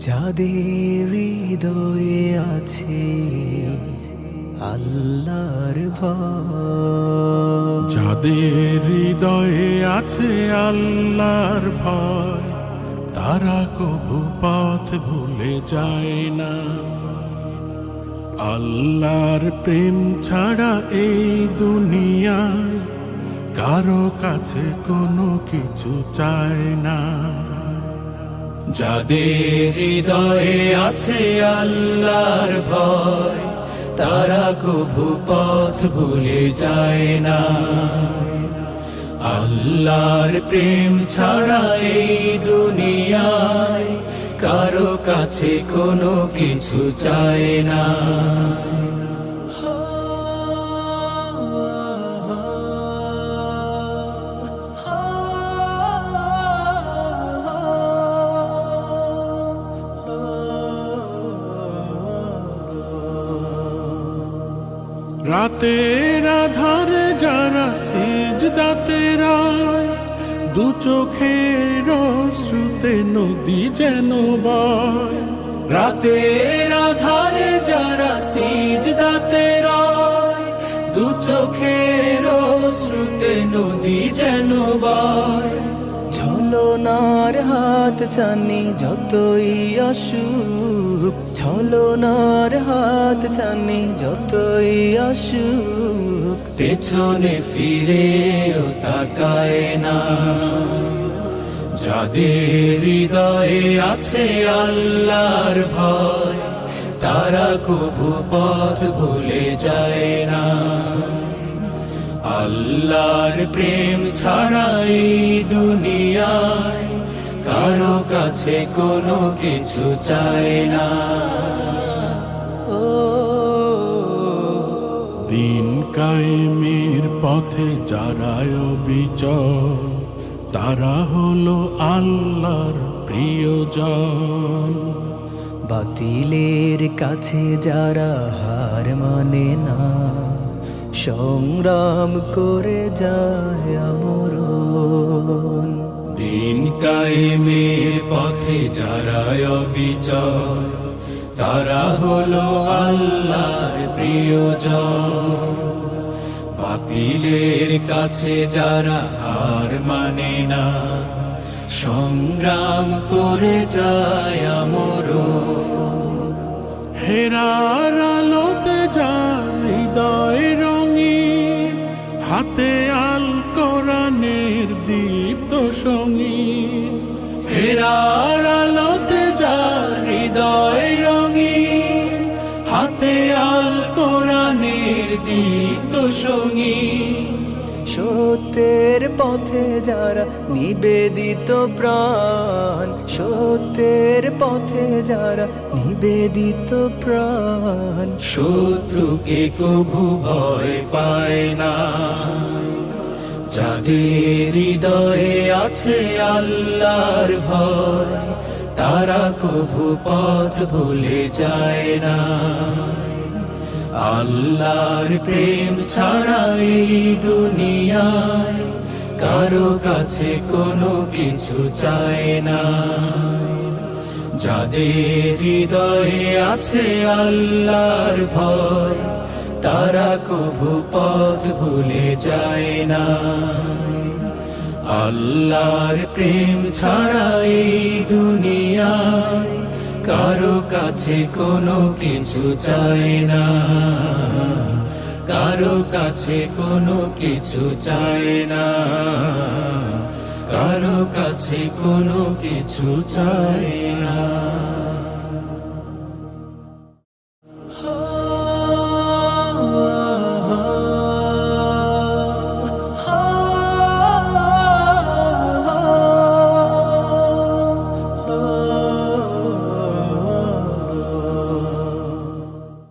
যাদের হৃদয়ে আছে আল্লাহর ভয়, যাদের হৃদয়ে আছে আল্লাহর ভয়, তারা কবু পথ ভুলে যায় না। আল্লাহর প্রেম ছাড়া এই দুনিয়ায় কারো কাছে কোনো কিছু চায় না। যাদের হৃদয়ে আছে আল্লাহর ভয়, তারা কবু পথ ভুলে যায় না। আল্লাহর প্রেম ছাড়া এই দুনিয়ায় কারো কাছে কোনো কিছু চায় না। রাতের আধারে যারা সিজদাতে রয়, দু চোখের অশ্রুতে নদী যেন বয়। রাতের আধারে যারা সিজদাতে রয়, দু চোখের অশ্রুতে নদী যেন বয়। ছলনার হাত জানি যতই আসুক, ছলনার হাত জানি যতই আসুক, পেছনে ফিরেও তাকায় না। যাদের হৃদয়ে আছে আল্লাহর ভয়, তারা কবু পথ ভুলে যায় না। আল্লাহর প্রেম ছাড়া এই দুনিয়ায় কারো কাছে কোনো কিছু চায় না। দিন কায়েমের পথে যারা অবিচল, তারা হলো আল্লাহর প্রিয়জন। বাতিলের কাছে যারা হার মানে না, সংগ্রাম করে যায় আমরণ। দিন কায়েমের পথে যারা অবিচল, তারা হলো আল্লাহর প্রিয়জন। বাতিলের কাছে যারা হার মানে না, সংগ্রাম করে যায় আমরণ। হেরার আলোতে যার হৃদয় রঙিন, হাতে আল কোরআনের দীপ্ত সঙ্গীন। হেরার আলোতে যার হৃদয় রঙিন, হাতে আল কোরআনের দীপ্ত সঙ্গীন। সত্যের পথে যারা নিবেদিত প্রাণ, সত্যের পথে যারা নিবেদিত প্রাণ, শত্রুকে কভু ভয় পায় না। যাদের হৃদয়ে আছে আল্লাহর ভয়, তারা কভু পথ ভুলে যায় না। আল্লাহর প্রেম ছাড়া এই দুনিয়ায় কারো কাছে কোনো কিছু চায় না। যাদের হৃদয়ে আছে আল্লাহর ভয়, তারা কভু পথ ভুলে যায় না। আল্লাহর প্রেম ছাড়া এই দুনিয়ায় কারো কাছে কোনো কিছু চায় না। কারো কাছে কোনো কিছু চায় না। কারো কাছে কোনো কিছু চায় না।